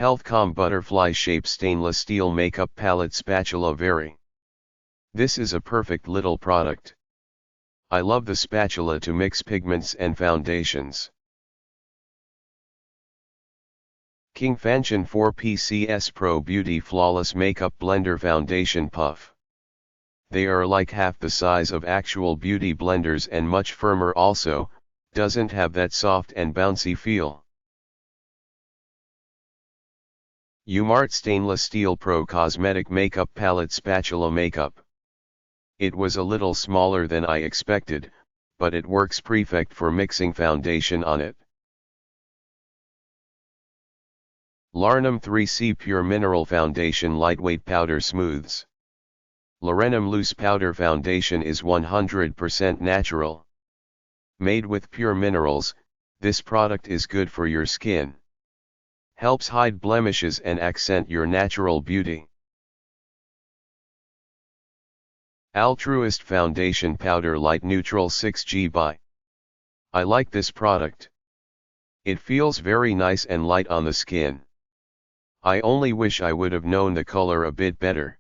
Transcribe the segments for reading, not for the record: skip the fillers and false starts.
Healthcom butterfly shape stainless steel makeup palette spatula very. This is a perfect little product. I love the spatula to mix pigments and foundations. Kingfansion 4PCS Pro Beauty Flawless Makeup Blender Foundation Puff. They are like half the size of actual beauty blenders and much firmer also, doesn't have that soft and bouncy feel. Yimart Stainless Steel Pro Cosmetic Makeup Palette Spatula Makeup. It was a little smaller than I expected, but it works perfect for mixing foundation on it. Larnim 3C Pure Mineral Foundation Lightweight Powder Smooths. Larenim Loose Powder Foundation is 100% natural. Made with pure minerals, this product is good for your skin. Helps hide blemishes and accent your natural beauty. Altruist Foundation Powder Light Neutral 6G by. I like this product. It feels very nice and light on the skin. I only wish I would have known the color a bit better.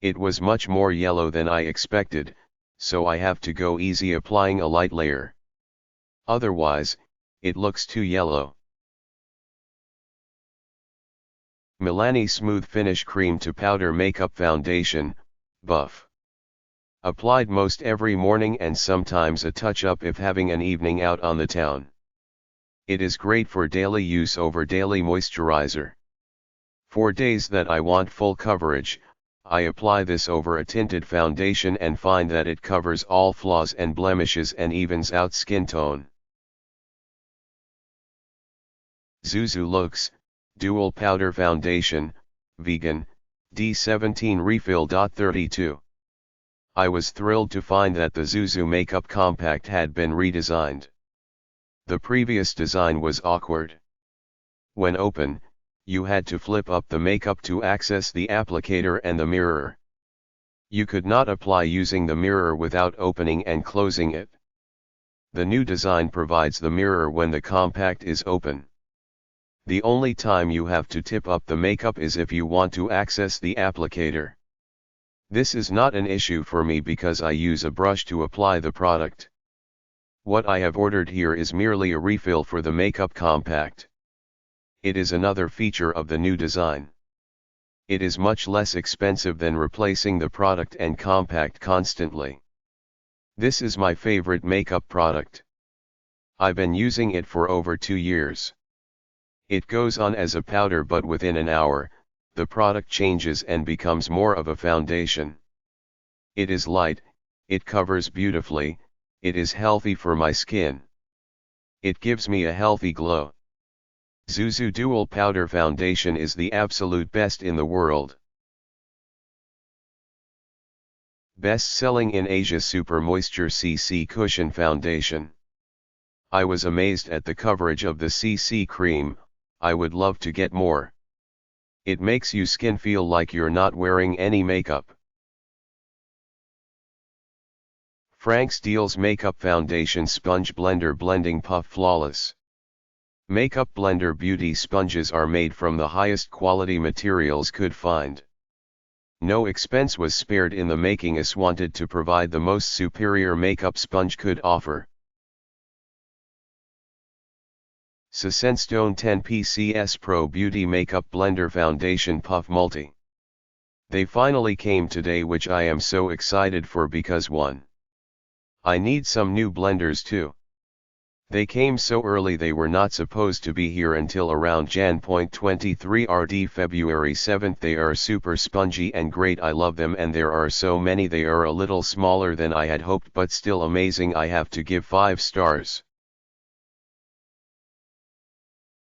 It was much more yellow than I expected, so I have to go easy applying a light layer. Otherwise, it looks too yellow. Milani Smooth Finish Cream to Powder Makeup Foundation, Buff. Applied most every morning and sometimes a touch-up if having an evening out on the town. It is great for daily use over daily moisturizer. For days that I want full coverage, I apply this over a tinted foundation and find that it covers all flaws and blemishes and evens out skin tone. Zuzu Looks, Dual Powder Foundation, Vegan, D17 Refill. 32. I was thrilled to find that the Zuzu Makeup Compact had been redesigned. The previous design was awkward. When open, you had to flip up the makeup to access the applicator and the mirror. You could not apply using the mirror without opening and closing it. The new design provides the mirror when the compact is open. The only time you have to tip up the makeup is if you want to access the applicator. This is not an issue for me because I use a brush to apply the product. What I have ordered here is merely a refill for the makeup compact. It is another feature of the new design. It is much less expensive than replacing the product and compact constantly. This is my favorite makeup product. I've been using it for over 2 years. It goes on as a powder, but within an hour, the product changes and becomes more of a foundation. It is light, it covers beautifully, it is healthy for my skin. It gives me a healthy glow. Zuzu Dual Powder Foundation is the absolute best in the world. Best selling in Asia Super Moisture CC Cushion Foundation. I was amazed at the coverage of the CC cream. I would love to get more. It makes your skin feel like you're not wearing any makeup. Frank Steele's Makeup Foundation Sponge Blender Blending Puff Flawless. Makeup blender beauty sponges are made from the highest quality materials could find. No expense was spared in the making as wanted to provide the most superior makeup sponge could offer. Stone 10 PCS Pro Beauty Makeup Blender Foundation Puff Multi. They finally came today, which I am so excited for because 1. I need some new blenders too. They came so early, they were not supposed to be here until around Jan.23 RD February 7th. They are super spongy and great. I love them, and there are so many. They are a little smaller than I had hoped, but still amazing. I have to give 5 stars.